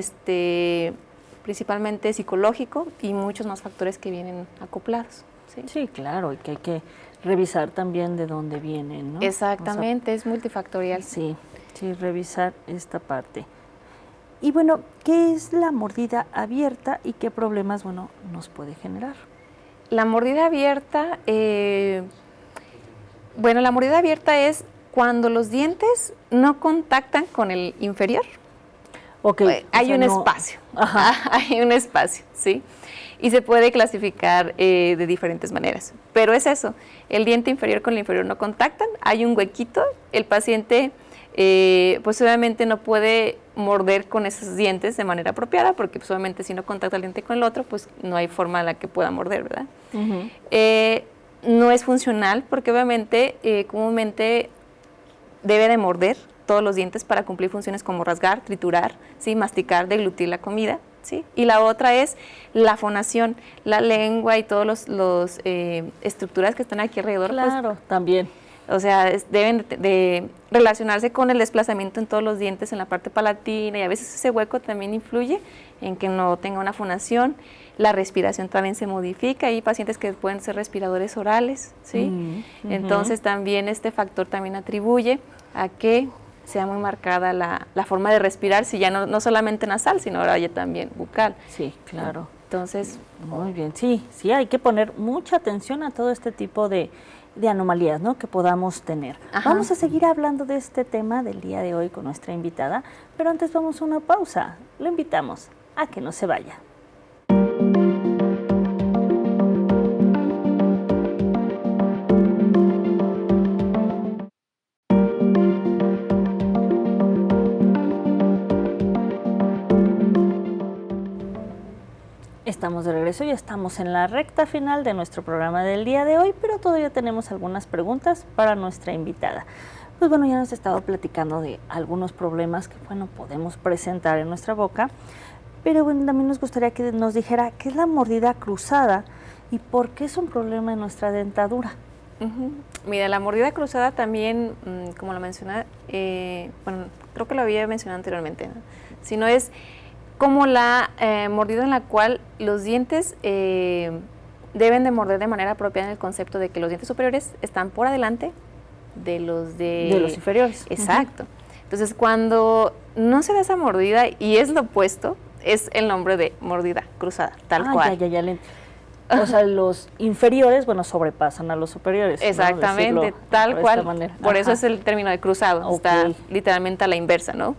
principalmente psicológico y muchos más factores que vienen acoplados. Sí, claro, y que hay que revisar también de dónde vienen, ¿no? Exactamente, es multifactorial. Sí, revisar esta parte. Y bueno, ¿qué es la mordida abierta y qué problemas, bueno, nos puede generar? La mordida abierta, la mordida abierta es cuando los dientes no contactan con el inferior. Okay, hay un espacio, hay un espacio, ¿sí? Y se puede clasificar de diferentes maneras. Pero es eso, el diente inferior con el inferior no contactan, hay un huequito, el paciente pues obviamente no puede morder con esos dientes de manera apropiada, porque pues obviamente si no contacta el diente con el otro, pues no hay forma en la que pueda morder, ¿verdad? No es funcional, porque obviamente comúnmente debe de morder todos los dientes para cumplir funciones como rasgar, triturar, ¿sí? Masticar, deglutir la comida, ¿sí? Y la otra es la fonación, la lengua y todas las estructuras que están aquí alrededor. Claro, pues, también. O sea, deben de relacionarse con el desplazamiento en todos los dientes en la parte palatina, y a veces ese hueco también influye en que no tenga una fonación. La respiración también se modifica, hay pacientes que pueden ser respiradores orales, ¿sí? Entonces también este factor también atribuye a que sea muy marcada la forma de respirar, si ya no solamente nasal, sino ahora ya también bucal. Sí, claro. Entonces, muy bien, sí, hay que poner mucha atención a todo este tipo de anomalías, ¿no?, que podamos tener. Vamos a seguir hablando de este tema del día de hoy con nuestra invitada, pero antes vamos a una pausa. Lo invitamos a que no se vaya. Estamos de regreso y estamos en la recta final de nuestro programa del día de hoy, pero todavía tenemos algunas preguntas para nuestra invitada. Pues bueno, ya nos ha estado platicando de algunos problemas que, bueno, podemos presentar en nuestra boca, pero bueno, también nos gustaría que nos dijera qué es la mordida cruzada y por qué es un problema en nuestra dentadura. Mira, la mordida cruzada también, como lo mencioné, creo que lo había mencionado anteriormente, ¿no? Si no es como la mordida en la cual los dientes deben de morder de manera apropiada, en el concepto de que los dientes superiores están por adelante de los inferiores. Exacto. Entonces, cuando no se da esa mordida y es lo opuesto, es el nombre de mordida cruzada, tal cual. O sea, los inferiores, bueno, sobrepasan a los superiores. Exactamente, ¿no? tal cual. Por eso es el término de cruzado, está literalmente a la inversa, ¿no?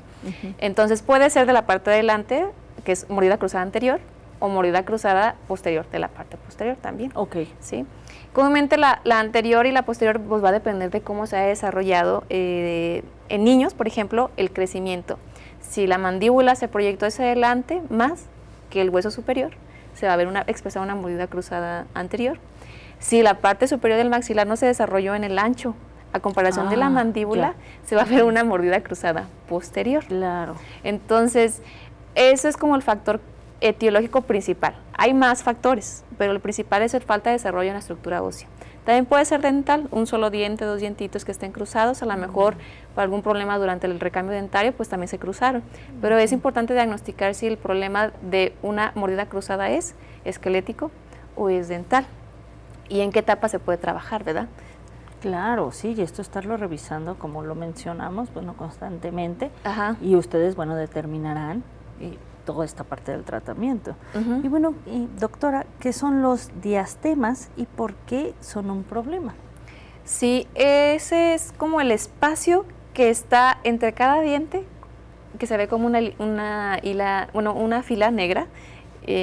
Entonces puede ser de la parte de adelante, que es mordida cruzada anterior, o mordida cruzada posterior, de la parte posterior también. ¿Sí? Comúnmente la anterior y la posterior pues va a depender de cómo se ha desarrollado en niños, por ejemplo, el crecimiento. Si la mandíbula se proyectó hacia adelante más que el hueso superior, se va a ver expresada una mordida cruzada anterior. Si la parte superior del maxilar no se desarrolló en el ancho, a comparación de la mandíbula, se va a ver una mordida cruzada posterior. Claro. Entonces, eso es como el factor etiológico principal. Hay más factores, pero el principal es el falta de desarrollo en la estructura ósea. También puede ser dental, un solo diente, dos dientitos que estén cruzados, a lo mejor por algún problema durante el recambio dentario, pues también se cruzaron. Pero es importante diagnosticar si el problema de una mordida cruzada es esquelético o es dental, y en qué etapa se puede trabajar, ¿verdad? Claro, sí, y esto estarlo revisando, como lo mencionamos, bueno, constantemente, y ustedes, bueno, determinarán toda esta parte del tratamiento. Y bueno, doctora, ¿qué son los diastemas y por qué son un problema? Sí, ese es como el espacio que está entre cada diente, que se ve como una fila negra.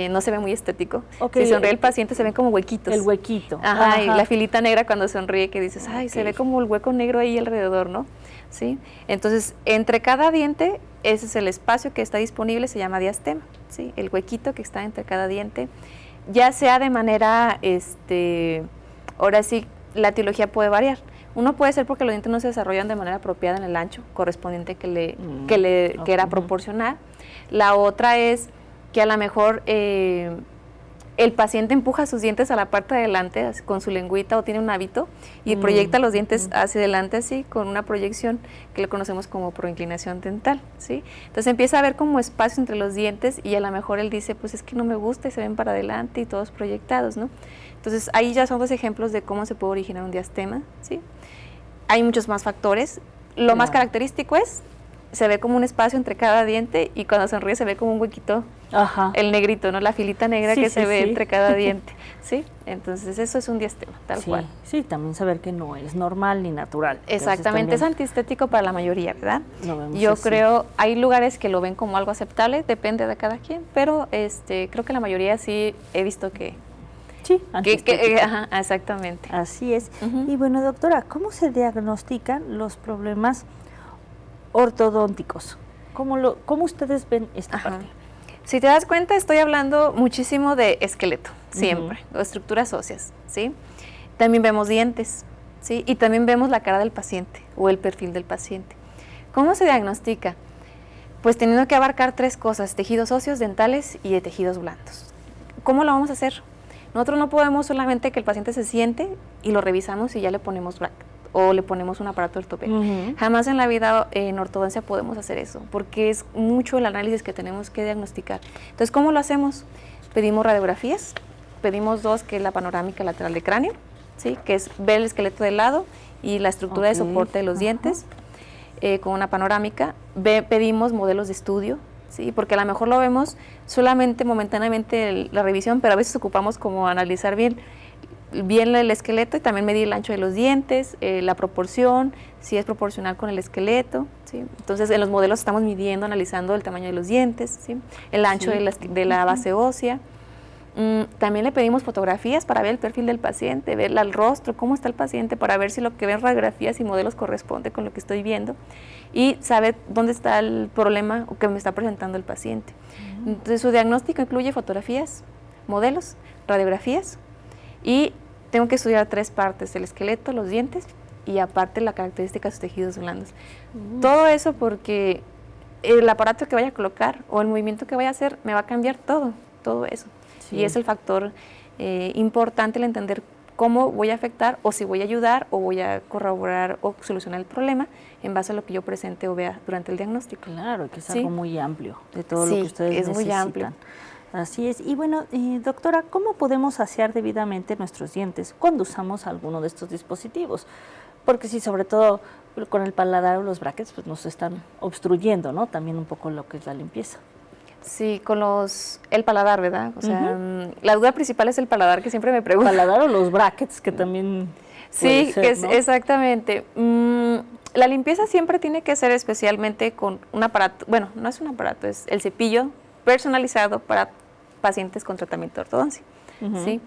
No se ve muy estético. Si sonríe el paciente se ven como huequitos. El huequito. Y la filita negra cuando sonríe, que dices, ay, se ve como el hueco negro ahí alrededor, ¿no? ¿Sí? Entonces, entre cada diente, ese es el espacio que está disponible, se llama diastema, ¿sí? El huequito que está entre cada diente, ya sea de manera, ahora sí, la etiología puede variar. Uno puede ser porque los dientes no se desarrollan de manera apropiada en el ancho correspondiente que era proporcional. La otra es que a lo mejor el paciente empuja sus dientes a la parte de adelante con su lengüita, o tiene un hábito y proyecta los dientes hacia adelante así, con una proyección que lo conocemos como proinclinación dental, ¿sí? Entonces empieza a haber como espacio entre los dientes, y a lo mejor él dice, pues es que no me gusta, y se ven para adelante y todos proyectados, ¿no? Entonces ahí ya son dos ejemplos de cómo se puede originar un diastema, ¿sí? Hay muchos más factores. Lo más característico es se ve como un espacio entre cada diente y cuando sonríe se ve como un huequito, el negrito, ¿no? La filita negra que se ve entre cada diente, ¿sí? Entonces eso es un diastema, tal cual. Sí, también saber que no es normal ni natural. Exactamente, es antiestético para la mayoría, ¿verdad? Yo creo, hay lugares que lo ven como algo aceptable, depende de cada quien, pero creo que la mayoría sí he visto que... Sí, antiestético. Exactamente. Así es. Y bueno, doctora, ¿cómo se diagnostican los problemas ortodónticos? ¿Cómo ustedes ven esta parte? Si te das cuenta, estoy hablando muchísimo de esqueleto, siempre, o estructuras óseas, ¿sí? También vemos dientes, ¿sí? Y también vemos la cara del paciente o el perfil del paciente. ¿Cómo se diagnostica? Pues teniendo que abarcar 3 cosas, tejidos óseos, dentales y de tejidos blandos. ¿Cómo lo vamos a hacer? Nosotros no podemos solamente que el paciente se siente y lo revisamos y ya le ponemos bracket o le ponemos un aparato ortopédico. Jamás en la vida en ortodoncia podemos hacer eso, porque es mucho el análisis que tenemos que diagnosticar. Entonces, ¿cómo lo hacemos? Pedimos radiografías, pedimos 2, que es la panorámica lateral de cráneo, ¿sí? Que es ver el esqueleto de lado y la estructura de soporte de los dientes, con una panorámica. Pedimos modelos de estudio, ¿sí? Porque a lo mejor lo vemos solamente momentáneamente la revisión, pero a veces ocupamos como analizar bien el esqueleto y también medir el ancho de los dientes, la proporción, si es proporcional con el esqueleto, ¿sí? Entonces en los modelos estamos midiendo, analizando el tamaño de los dientes, ¿sí? El ancho de la base ósea. También le pedimos fotografías para ver el perfil del paciente, ver el rostro, cómo está el paciente, para ver si lo que ven radiografías y modelos corresponde con lo que estoy viendo y saber dónde está el problema o que me está presentando el paciente. Entonces su diagnóstico incluye fotografías, modelos, radiografías y tengo que estudiar 3 partes, el esqueleto, los dientes y aparte la característica de sus tejidos blandos. Todo eso porque el aparato que vaya a colocar o el movimiento que vaya a hacer me va a cambiar todo eso. Y es el factor importante el entender cómo voy a afectar o si voy a ayudar o voy a corroborar o solucionar el problema en base a lo que yo presente o vea durante el diagnóstico. Claro, que es algo muy amplio de todo lo que ustedes necesitan. Sí, es muy amplio. Así es. Y bueno, doctora, ¿cómo podemos asear debidamente nuestros dientes cuando usamos alguno de estos dispositivos? Porque sí, sobre todo con el paladar o los brackets, pues nos están obstruyendo, ¿no? También un poco lo que es la limpieza. Sí, con el paladar, ¿verdad? O sea, la duda principal es el paladar, que siempre me preguntan. ¿Paladar o los brackets, que también sí, ser, que es, ¿no? Exactamente. La limpieza siempre tiene que ser especialmente con un aparato, bueno, no es un aparato, es el cepillo personalizado para pacientes con tratamiento de ortodoncia, ¿sí?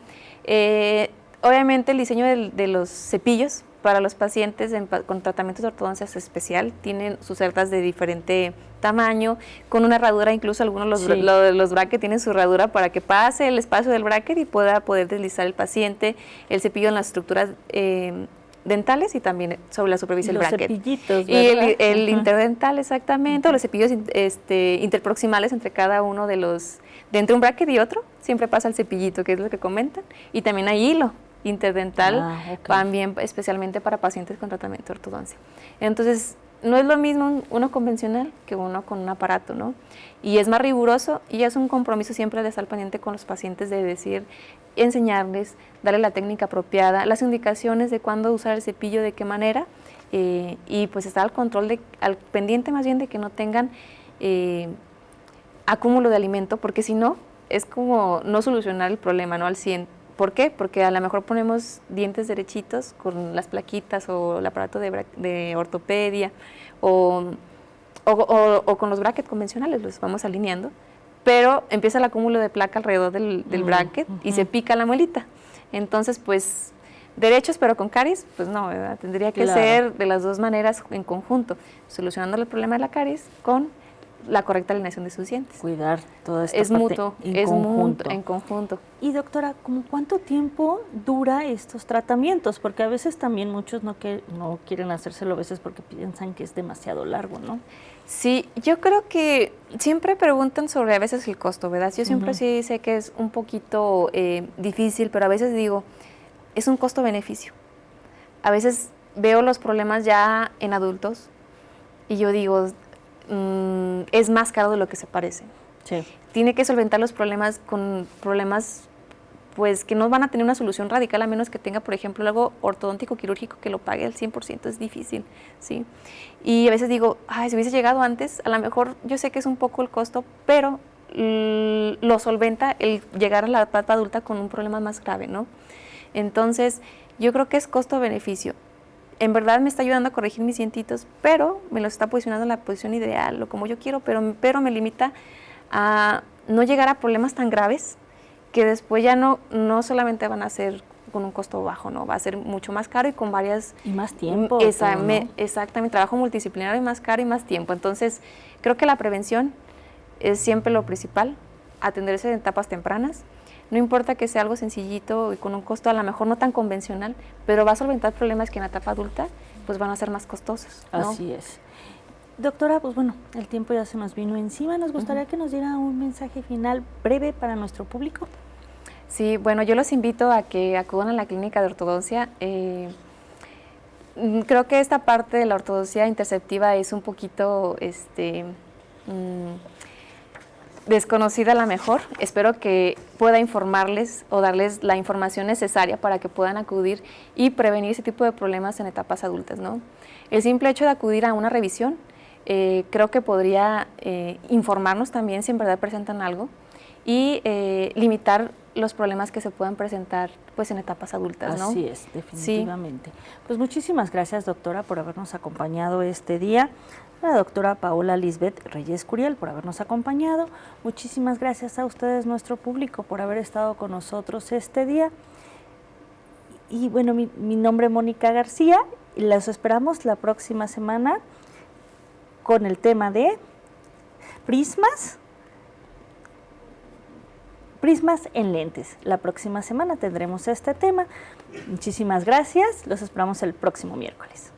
Obviamente el diseño de los cepillos para los pacientes con tratamientos de ortodoncia es especial, tienen sus cerdas de diferente tamaño, con una herradura, incluso algunos de los brackets tienen su herradura para que pase el espacio del bracket y pueda poder deslizar el paciente, el cepillo en las estructuras dentales y también sobre la superficie del bracket. Cepillitos, y el interdental, exactamente, o los cepillos interproximales entre cada uno de los, de entre un bracket y otro, siempre pasa el cepillito, que es lo que comentan, y también hay hilo interdental, también especialmente para pacientes con tratamiento de ortodoncia. Entonces, no es lo mismo uno convencional que uno con un aparato, ¿no? Y es más riguroso y es un compromiso siempre de estar pendiente con los pacientes de decir, enseñarles, darle la técnica apropiada, las indicaciones de cuándo usar el cepillo, de qué manera, y pues estar al control, al pendiente más bien de que no tengan acúmulo de alimento, porque si no, es como no solucionar el problema, ¿no? Al 100%. ¿Por qué? Porque a lo mejor ponemos dientes derechitos con las plaquitas o el aparato de ortopedia o con los brackets convencionales, los vamos alineando, pero empieza el acúmulo de placa alrededor del bracket y se pica la muelita. Entonces, pues, derechos pero con caries, pues no, ¿verdad? Tendría que ser de las dos maneras en conjunto, solucionando el problema de la caries con la correcta alineación de sus dientes. Cuidar toda esta es parte mutuo, es mutuo, en conjunto. Y doctora, ¿cómo cuánto tiempo dura estos tratamientos? Porque a veces también muchos no quieren hacérselo a veces porque piensan que es demasiado largo, ¿no? Sí, yo creo que siempre preguntan sobre a veces el costo, ¿verdad? Yo siempre sí sé que es un poquito difícil, pero a veces digo, es un costo-beneficio. A veces veo los problemas ya en adultos y yo digo, es más caro de lo que se parece. Sí. Tiene que solventar los problemas con problemas pues que no van a tener una solución radical a menos que tenga, por ejemplo, algo ortodóntico quirúrgico que lo pague al 100%, es difícil, ¿sí? Y a veces digo, ay, si hubiese llegado antes, a lo mejor yo sé que es un poco el costo, pero lo solventa el llegar a la etapa adulta con un problema más grave, ¿no? Entonces, yo creo que es costo-beneficio. En verdad me está ayudando a corregir mis dientitos, pero me los está posicionando en la posición ideal o como yo quiero, pero me limita a no llegar a problemas tan graves que después ya no solamente van a ser con un costo bajo, ¿no? Va a ser mucho más caro y con varias... Y más tiempo. Exactamente, trabajo multidisciplinario y más caro y más tiempo. Entonces, creo que la prevención es siempre lo principal, atenderse en etapas tempranas. No importa que sea algo sencillito y con un costo a lo mejor no tan convencional, pero va a solventar problemas que en la etapa adulta pues van a ser más costosos, ¿no? Así es. Doctora, pues bueno, el tiempo ya se nos vino encima. Nos gustaría que nos diera un mensaje final breve para nuestro público. Sí, bueno, yo los invito a que acudan a la clínica de ortodoncia. Creo que esta parte de la ortodoncia interceptiva es un poquito desconocida a la mejor. Espero que pueda informarles o darles la información necesaria para que puedan acudir y prevenir ese tipo de problemas en etapas adultas, ¿no? El simple hecho de acudir a una revisión creo que podría informarnos también si en verdad presentan algo y limitar los problemas que se puedan presentar pues en etapas adultas, ¿no? Así es, definitivamente. Sí. Pues muchísimas gracias, doctora, por habernos acompañado este día. La doctora Paola Lisbeth Reyes Curiel por habernos acompañado. Muchísimas gracias a ustedes, nuestro público, por haber estado con nosotros este día. Y bueno, mi nombre es Mónica García y los esperamos la próxima semana con el tema de prismas en lentes. La próxima semana tendremos este tema. Muchísimas gracias. Los esperamos el próximo miércoles.